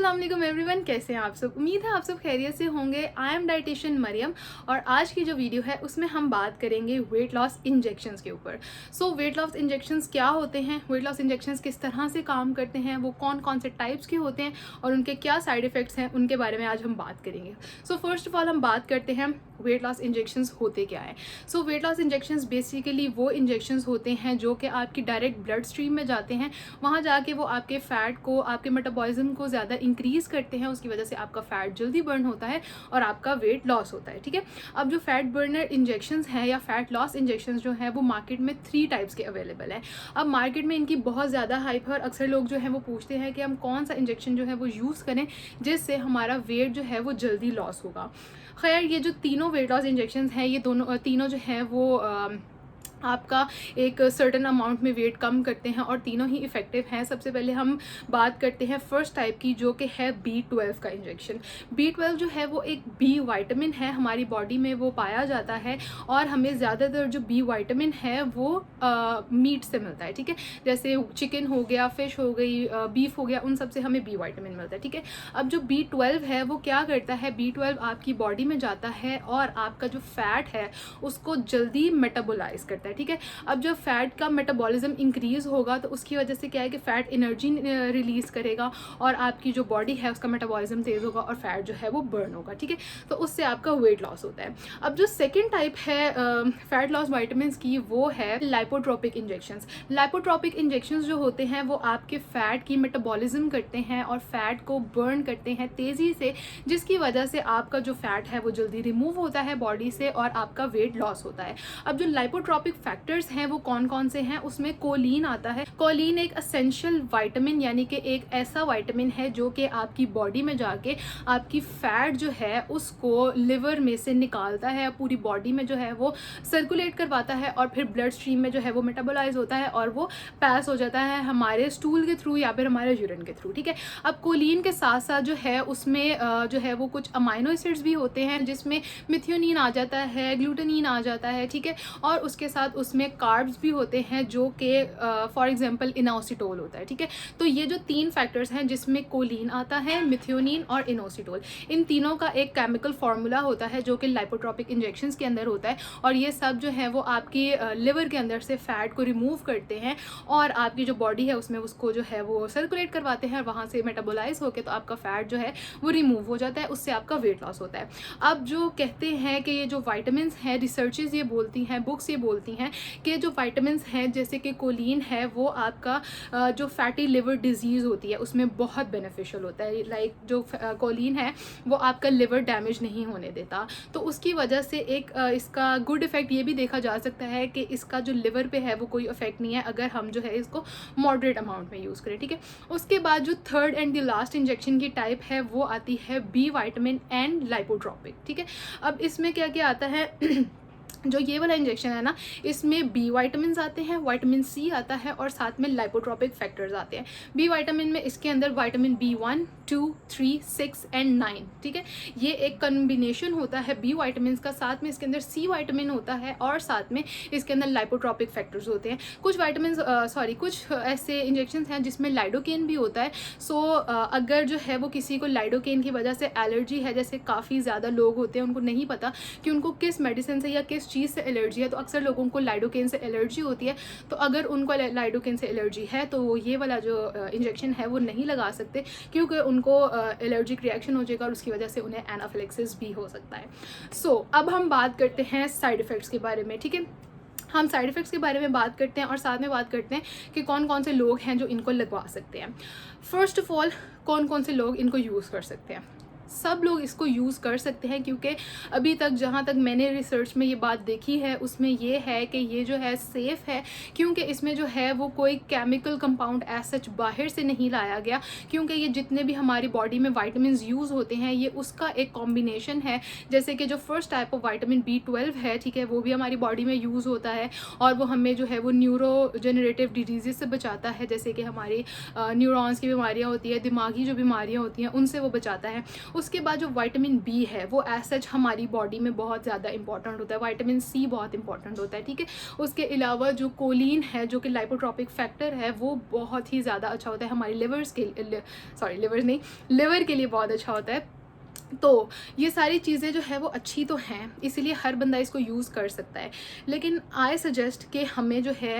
अस्सलाम वालेकुम एवरीवन, कैसे हैं आप सब। उम्मीद है आप सब खैरियत से होंगे। आई एम डाइटिशियन मरियम और आज की जो वीडियो है उसमें हम बात करेंगे वेट लॉस इंजेक्शंस के ऊपर। सो वेट लॉस इंजेक्शंस क्या होते हैं, वेट लॉस इंजेक्शंस किस तरह से काम करते हैं, वो कौन कौन से टाइप्स के होते हैं और उनके क्या साइड इफ़ेक्ट्स हैं, उनके बारे में आज हम बात करेंगे। सो फर्स्ट ऑफ ऑल हम बात करते हैं वेट लॉस इंजेक्शंस होते क्या है। सो वेट लॉस इंजेक्शंस बेसिकली वो इंजेक्शंस होते हैं जो कि आपकी डायरेक्ट ब्लड स्ट्रीम में जाते हैं। वहाँ जाके वो आपके फ़ैट को, आपके मेटाबॉलिज्म को ज़्यादा इंक्रीज़ करते हैं, उसकी वजह से आपका फ़ैट जल्दी बर्न होता है और आपका वेट लॉस होता है। ठीक है, अब जो फैट बर्नर इंजेक्शंस हैं या फैट लॉस इंजेक्शंस जो हैं वो मार्केट में 3 टाइप्स के अवेलेबल हैं। अब मार्केट में इनकी बहुत ज़्यादा हाइप है और अक्सर लोग जो है वो पूछते हैं कि हम कौन सा इंजेक्शन जो है वो यूज़ करें जिससे हमारा वेट जो है वो जल्दी लॉस होगा। खैर, ये जो तीनों वेट लॉस इंजेक्शंस हैं ये तीनों जो हैं वो आपका एक सर्टेन अमाउंट में वेट कम करते हैं और तीनों ही इफ़ेक्टिव हैं। सबसे पहले हम बात करते हैं फर्स्ट टाइप की, जो कि है B12 का इंजेक्शन। B12 जो है वो एक बी वाइटामिन है, हमारी बॉडी में वो पाया जाता है और हमें ज़्यादातर जो बी वाइटामिन है वो मीट से मिलता है। ठीक है, जैसे चिकन हो गया, फिश हो गई, बीफ हो गया, उन सब से हमें बी वाइटामिन मिलता है। ठीक है, अब जो B12 है वो क्या करता है, B12 आपकी बॉडी में जाता है और आपका जो फैट है उसको जल्दी मेटाबोलाइज करता है। ठीक है, अब जब फैट का मेटाबॉलिज्म इंक्रीज होगा तो उसकी वजह से क्या है कि फैट एनर्जी रिलीज करेगा और आपकी जो बॉडी है उसका मेटाबॉलिज्म तेज होगा और फैट जो है वो बर्न होगा। ठीक है, तो उससे आपका वेट लॉस होता है। अब जो सेकंड टाइप है फैट लॉस वाइटामिन की, वो है लाइपोट्रोपिक इंजेक्शंस। लाइपोट्रोपिक इंजेक्शंस जो होते हैं वो आपके फैट की मेटाबॉलिज्म करते हैं और फैट को बर्न करते हैं तेजी से, जिसकी वजह से आपका जो फैट है वो जल्दी रिमूव होता है बॉडी से और आपका वेट लॉस होता है। अब जो लाइपोट्रोपिक फैक्टर्स हैं वो कौन कौन से हैं, उसमें कोलिन आता है। कोलिन एक एसेंशियल वाइटामिन यानी कि एक ऐसा वाइटामिन है जो कि आपकी बॉडी में जाके आपकी फैट जो है उसको लिवर में से निकालता है, पूरी बॉडी में जो है वो सर्कुलेट करवाता है और फिर ब्लड स्ट्रीम में जो है वो मेटाबोलाइज होता है और वो पास हो जाता है हमारे स्टूल के थ्रू या फिर हमारे यूरिन के थ्रू। ठीक है, अब कोलिन के साथ साथ जो है उसमें जो है वो कुछ अमाइनो एसिड्स भी होते हैं जिसमें मिथियोनिन आ जाता है, ग्लूटानिन आ जाता है। ठीक है, और उसके साथ उसमें कार्ब्स भी होते हैं जो कि फॉर एग्जांपल इनोसिटोल होता है। ठीक है, तो ये जो 3 फैक्टर्स हैं जिसमें कोलिन आता है, मिथियोनिन और इनोसिटोल, इन तीनों का एक केमिकल फार्मूला होता है जो कि लाइपोट्रोपिक इंजेक्शंस के अंदर होता है और ये सब जो है वो आपकी लिवर के अंदर से फैट को रिमूव करते हैं और आपकी जो बॉडी है उसमें उसको जो है वो सर्कुलेट करवाते हैं और वहाँ से मेटाबोलाइज होकर तो आपका फैट जो है वो रिमूव हो जाता है, उससे आपका वेट लॉस होता है। अब जो कहते हैं कि ये जो वाइटामिन हैं, रिसर्चेज ये बोलती हैं, बुक्स ये बोलती हैं कि जो वाइटामिन हैं जैसे कि कोलिन है वो आपका जो फैटी लिवर डिजीज़ होती है उसमें बहुत बेनिफिशियल होता है। लाइक जो कोलिन है वो आपका लिवर डैमेज नहीं होने देता, तो उसकी वजह से एक इसका गुड इफेक्ट ये भी देखा जा सकता है कि इसका जो लिवर पे है वो कोई इफेक्ट नहीं है अगर हम जो है इसको मॉडरेट अमाउंट में यूज़ करें। ठीक है, उसके बाद जो third and the last injection की टाइप है वो आती है बी वाइटामिन एंड लाइपोट्रोपिक। ठीक है, अब इसमें क्या क्या आता है जो ये वाला इंजेक्शन है ना, इसमें बी वाइटामिन आते हैं, वाइटामिन सी आता है और साथ में लाइपोट्रोपिक फैक्टर्स आते हैं। बी वाइटामिन में इसके अंदर वाइटामिन B1, 2, 3, 6 एंड 9। ठीक है, ये एक कॉम्बिनेशन होता है बी वाइटामिन का, साथ में इसके अंदर सी वाइटामिन होता है और साथ में इसके अंदर लाइपोट्रोपिक फैक्टर्स होते हैं। कुछ वाइटामिन कुछ ऐसे इंजेक्शन हैं जिसमें लाइडोकेन भी होता है। सो अगर जो है वो किसी को लाइडोकेन की वजह से एलर्जी है, जैसे काफ़ी ज़्यादा लोग होते हैं उनको नहीं पता कि उनको किस मेडिसिन से या किस चीज़ से एलर्जी है, तो अक्सर लोगों को लाइडोकेन से एलर्जी होती है। तो अगर उनको लाइडोकेन से एलर्जी है तो वो ये वाला जो इंजेक्शन है वो नहीं लगा सकते क्योंकि उनको एलर्जिक रिएक्शन हो जाएगा और उसकी वजह से उन्हें एनाफिलेक्सिस भी हो सकता है। सो अब हम बात करते हैं साइड इफ़ेक्ट्स के बारे में। ठीक है, हम साइड इफ़ेक्ट्स के बारे में बात करते हैं और साथ में बात करते हैं कि कौन कौन से लोग हैं जो इनको लगवा सकते हैं। फर्स्ट ऑफ ऑल, कौन कौन से लोग इनको यूज़ कर सकते हैं। सब लोग इसको यूज़ कर सकते हैं क्योंकि अभी तक जहाँ तक मैंने रिसर्च में ये बात देखी है उसमें ये है कि ये जो है सेफ़ है क्योंकि इसमें जो है वो कोई केमिकल कंपाउंड एज सच बाहर से नहीं लाया गया, क्योंकि ये जितने भी हमारी बॉडी में वाइटामिन यूज़ होते हैं ये उसका एक कॉम्बिनेशन है। जैसे कि जो first type of vitamin B12 है, ठीक है, वो भी हमारी बॉडी में यूज़ होता है और वो हमें जो है वो न्यूरो जेनरेटिव डिजीज़ से बचाता है, जैसे कि हमारी न्यूरॉन्स की बीमारियाँ होती है, दिमागी जो बीमारियाँ होती हैं उनसे वो बचाता है। उसके बाद जो विटामिन बी है वो एज सच हमारी बॉडी में बहुत ज़्यादा इंपॉर्टेंट होता है। विटामिन सी बहुत इंपॉर्टेंट होता है, ठीक है। उसके अलावा जो कोलिन है जो कि लाइपोट्रोपिक फैक्टर है वो बहुत ही ज़्यादा अच्छा होता है हमारे लिवर के लिए बहुत अच्छा होता है। तो ये सारी चीज़ें जो है वो अच्छी तो हैं, इसीलिए हर बंदा इसको यूज़ कर सकता है। लेकिन आई सजेस्ट कि हमें जो है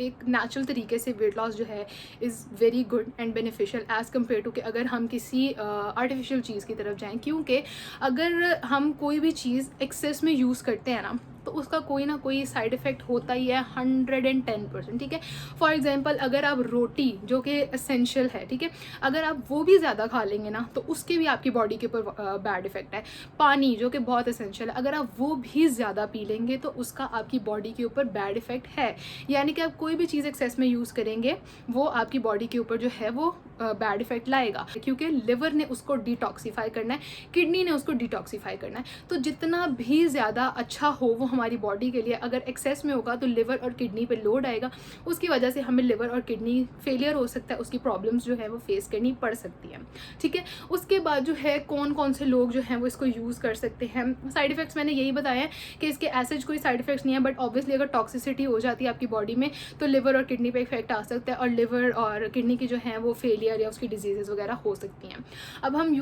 एक नेचुरल तरीके से वेट लॉस जो है is very good and beneficial as compare to कि अगर हम किसी आर्टिफिशियल चीज़ की तरफ जाएं, क्योंकि अगर हम कोई भी चीज़ एक्सेस में यूज़ करते हैं ना तो उसका कोई ना कोई साइड इफ़ेक्ट होता ही है 110%, ठीक है। फॉर एग्जांपल अगर आप रोटी जो कि एसेंशियल है, ठीक है, अगर आप वो भी ज़्यादा खा लेंगे ना तो उसके भी आपकी बॉडी के ऊपर बैड इफ़ेक्ट है। पानी जो कि बहुत एसेंशियल है, अगर आप वो भी ज़्यादा पी लेंगे तो उसका आपकी बॉडी के ऊपर बैड इफ़ेक्ट है। यानी कि आप कोई भी चीज़ एक्सेस में यूज़ करेंगे वो आपकी बॉडी के ऊपर जो है वो बैड इफ़ेक्ट लाएगा, क्योंकि लिवर ने उसको डिटॉक्सीफाई करना है, किडनी ने उसको डिटॉक्सीफाई करना है। तो जितना भी ज़्यादा अच्छा हो वो हमारी बॉडी के लिए, अगर एक्सेस में होगा तो लिवर और किडनी पे लोड आएगा, उसकी वजह से हमें लिवर और किडनी फेलियर हो सकता है, उसकी प्रॉब्लम्स जो है वो फेस करनी पड़ सकती है, ठीक है। उसके बाद जो है कौन कौन से लोग जो हैं वो इसको यूज़ कर सकते हैं। साइड इफ़ेक्ट्स मैंने यही बताया है कि इसके एसिड कोई साइड इफ़ेक्ट्स नहीं है, बट ऑब्वियसली अगर टॉक्सिसिटी हो जाती है आपकी बॉडी में तो लिवर और किडनी पे इफेक्ट आ सकता है, और लिवर और किडनी की जो है वो फेलियर या उसकी डिजीज़ वगैरह हो सकती हैं। अब हम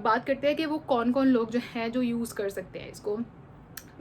बात करते हैं कि वो कौन कौन लोग जो हैं जो यूज़ कर सकते हैं इसको।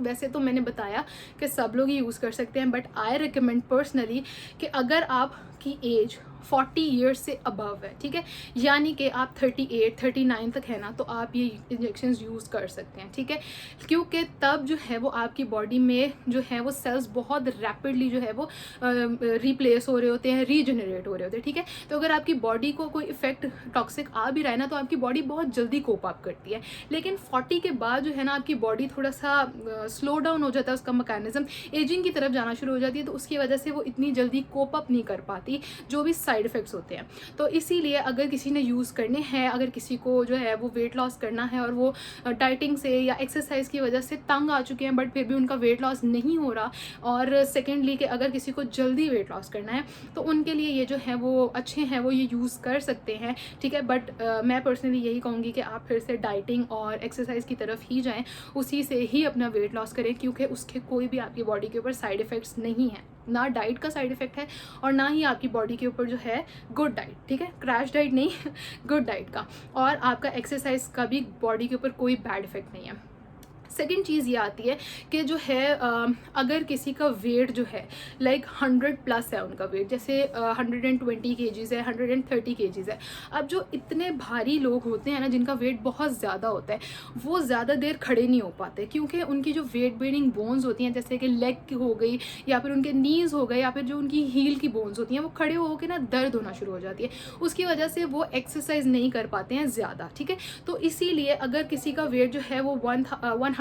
वैसे तो मैंने बताया कि सब लोग ही यूज़ कर सकते हैं, बट आई रिकमेंड पर्सनली कि अगर आपकी एज 40 ईयर्स से अबव है, ठीक है, यानी कि आप 38 39 तक है ना, तो आप ये इंजेक्शंस यूज़ कर सकते हैं, ठीक है। क्योंकि तब जो है वो आपकी बॉडी में जो है वो सेल्स बहुत रैपिडली जो है वो रिप्लेस हो रहे होते हैं, रीजनरेट हो रहे होते हैं, ठीक है। तो अगर आपकी बॉडी को कोई इफेक्ट टॉक्सिक आ भी रहा है ना तो आपकी बॉडी बहुत जल्दी कोप अप करती है। लेकिन 40 के बाद जो है ना आपकी बॉडी थोड़ा सा स्लो डाउन हो जाता है, उसका मैकेनिज्म एजिंग की तरफ जाना शुरू हो जाती है, तो उसकी वजह से वो इतनी जल्दी कोप अप नहीं कर पाती जो भी साइड इफ़ेक्ट्स होते हैं। तो इसीलिए अगर किसी ने यूज़ करने हैं, अगर किसी को जो है वो वेट लॉस करना है और वो डाइटिंग से या एक्सरसाइज की वजह से तंग आ चुके हैं बट फिर भी उनका वेट लॉस नहीं हो रहा, और सेकेंडली कि अगर किसी को जल्दी वेट लॉस करना है तो उनके लिए ये जो है वो अच्छे हैं, वो ये यूज़ कर सकते हैं, ठीक है। बट मैं पर्सनली यही कहूँगी कि आप फिर से डाइटिंग और एक्सरसाइज की तरफ ही जाएँ, उसी से ही अपना वेट लॉस करें, क्योंकि उसके कोई भी आपकी बॉडी के ऊपर साइड इफ़ेक्ट्स नहीं है। ना डाइट का साइड इफ़ेक्ट है और ना ही आपकी बॉडी के ऊपर जो है गुड डाइट, ठीक है, क्रैश डाइट नहीं गुड डाइट का, और आपका एक्सरसाइज का भी बॉडी के ऊपर कोई बैड इफ़ेक्ट नहीं है। सेकेंड चीज़ ये आती है कि जो है अगर किसी का वेट जो है लाइक 100+ है उनका वेट, जैसे 120 kgs है, 130 kgs है। अब जो इतने भारी लोग होते हैं ना जिनका वेट बहुत ज़्यादा होता है, वो ज़्यादा देर खड़े नहीं हो पाते, क्योंकि उनकी जो वेट बेयरिंग बोन्स होती हैं, जैसे कि लेग की हो गई या फिर उनके नीज़ हो गए या फिर जो उनकी हील की बोन्स होती हैं, वो खड़े होकर ना दर्द होना शुरू हो जाती है, उसकी वजह से वो एक्सरसाइज नहीं कर पाते हैं ज़्यादा, ठीक है। तो इसीलिए अगर किसी का वेट जो है वो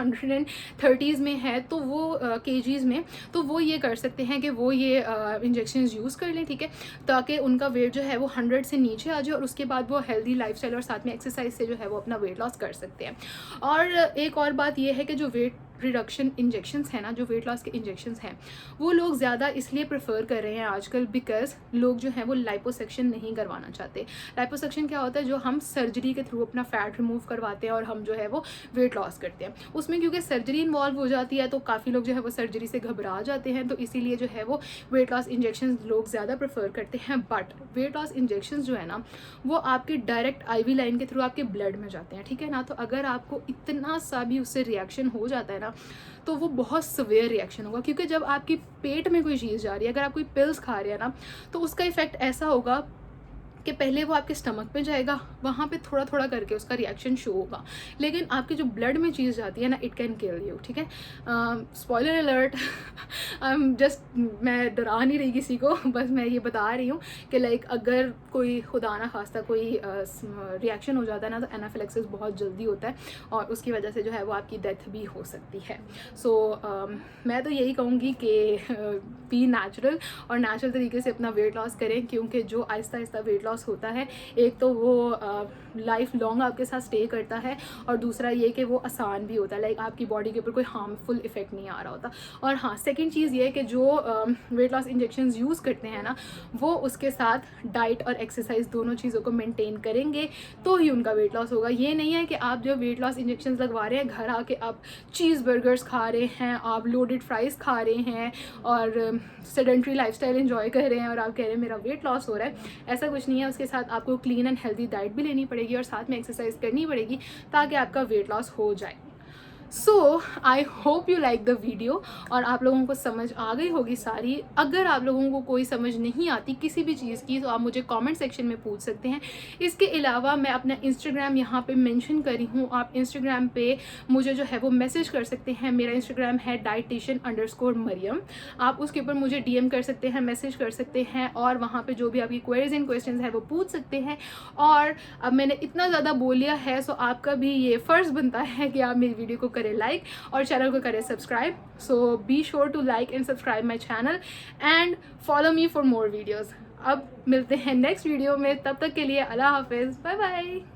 130s में है तो वो kgs में, तो वो ये कर सकते हैं कि वो ये इंजेक्शन यूज़ कर लें, ठीक है, ताकि उनका वेट जो है वो 100 से नीचे आ जाए, और उसके बाद वो हेल्दी लाइफस्टाइल और साथ में एक्सरसाइज से जो है वो अपना वेट लॉस कर सकते हैं। और एक और बात ये है कि जो वेट रिडक्शन इंजेक्शंस हैं ना, जो वेट लॉस के इंजेक्शंस हैं, वो लोग ज़्यादा इसलिए प्रेफर कर रहे हैं आजकल बिकॉज लोग जो हैं वो लाइपोसक्शन नहीं करवाना चाहते। लाइपोसक्शन क्या होता है, जो हम सर्जरी के थ्रू अपना फैट रिमूव करवाते हैं और हम जो है वो वेट लॉस करते हैं, उसमें क्योंकि सर्जरी इन्वॉल्व हो जाती है तो काफ़ी लोग जो है वो सर्जरी से घबरा जाते हैं, तो इसीलिए जो है वो वेट लॉस इंजेक्शन लोग ज़्यादा प्रेफर करते हैं। बट वेट लॉस इंजेक्शन जो है ना वो आपके डायरेक्ट IV लाइन के थ्रू आपके ब्लड में जाते हैं, ठीक है ना। तो अगर आपको इतना सा भी उससे रिएक्शन हो जाता है ना तो वो बहुत सवेयर रिएक्शन होगा, क्योंकि जब आपकी पेट में कोई चीज़ जा रही है, अगर आप कोई पिल्स खा रहे हैं ना तो उसका इफेक्ट ऐसा होगा कि पहले वो आपके स्टमक पे जाएगा, वहाँ पे थोड़ा थोड़ा करके उसका रिएक्शन शो होगा, लेकिन आपके जो ब्लड में चीज़ जाती है ना इट कैन किल यू, ठीक है। Spoiler alert I am just, मैं डरा नहीं रही किसी को, बस मैं ये बता रही हूँ कि लाइक अगर कोई खुदा ना खास्ता कोई रिएक्शन हो जाता है ना तो एनाफिलेक्सिस बहुत जल्दी होता है और उसकी वजह से जो है वो आपकी डेथ भी हो सकती है। सो मैं तो यही कहूँगी कि बी नेचुरल और नेचुरल तरीके से अपना वेट लॉस करें, क्योंकि जो Aahista Aahista weight loss loss होता है, एक तो वो लाइफ लॉन्ग आपके साथ स्टे करता है, और दूसरा ये कि वो आसान भी होता है, लाइक आपकी बॉडी के ऊपर कोई हार्मफुल इफेक्ट नहीं आ रहा होता। और हाँ, सेकंड चीज़ ये है कि जो वेट लॉस इंजेक्शंस यूज़ करते हैं ना, वो उसके साथ डाइट और एक्सरसाइज दोनों चीज़ों को मेंटेन करेंगे तो ही उनका वेट लॉस होगा। ये नहीं है कि आप जो वेट लॉस इंजेक्शंस लगवा रहे हैं, घर आके आप चीज़ बर्गर्स खा रहे हैं, आप लोडेड फ्राइज़ खा रहे हैं और सेडेंट्री लाइफस्टाइल एंजॉय कर रहे हैं और आप कह रहे हैं मेरा वेट लॉस हो रहा है। ऐसा कुछ नहीं है। उसके साथ आपको क्लीन एंड हेल्दी डाइट भी लेनी पड़ेगी और साथ में एक्सरसाइज करनी पड़ेगी ताकि आपका वेट लॉस हो जाए। So I hope you like the video और आप लोगों को समझ आ गई होगी सारी। अगर आप लोगों को कोई समझ नहीं आती किसी भी चीज़ की तो आप मुझे कमेंट सेक्शन में पूछ सकते हैं। इसके अलावा मैं अपना इंस्टाग्राम यहाँ पे मेंशन करी हूँ, आप इंस्टाग्राम पे मुझे जो है वो मैसेज कर सकते हैं। मेरा इंस्टाग्राम है dietitian_Mariam। आप उसके ऊपर मुझे DM कर सकते हैं, मैसेज कर सकते हैं और वहाँ पर जो भी आपकी क्वेरीज एंड क्वेश्चन है वो पूछ सकते हैं। और अब मैंने इतना ज़्यादा बोल लिया है, सो आपका भी ये फ़र्ज़ बनता है कि आप मेरी वीडियो को करें लाइक और चैनल को करें subscribe. So be sure to like and subscribe my channel and follow me for more videos. अब मिलते हैं नेक्स्ट वीडियो में, तब तक के लिए अल्लाह हाफिज़, बाय बाय।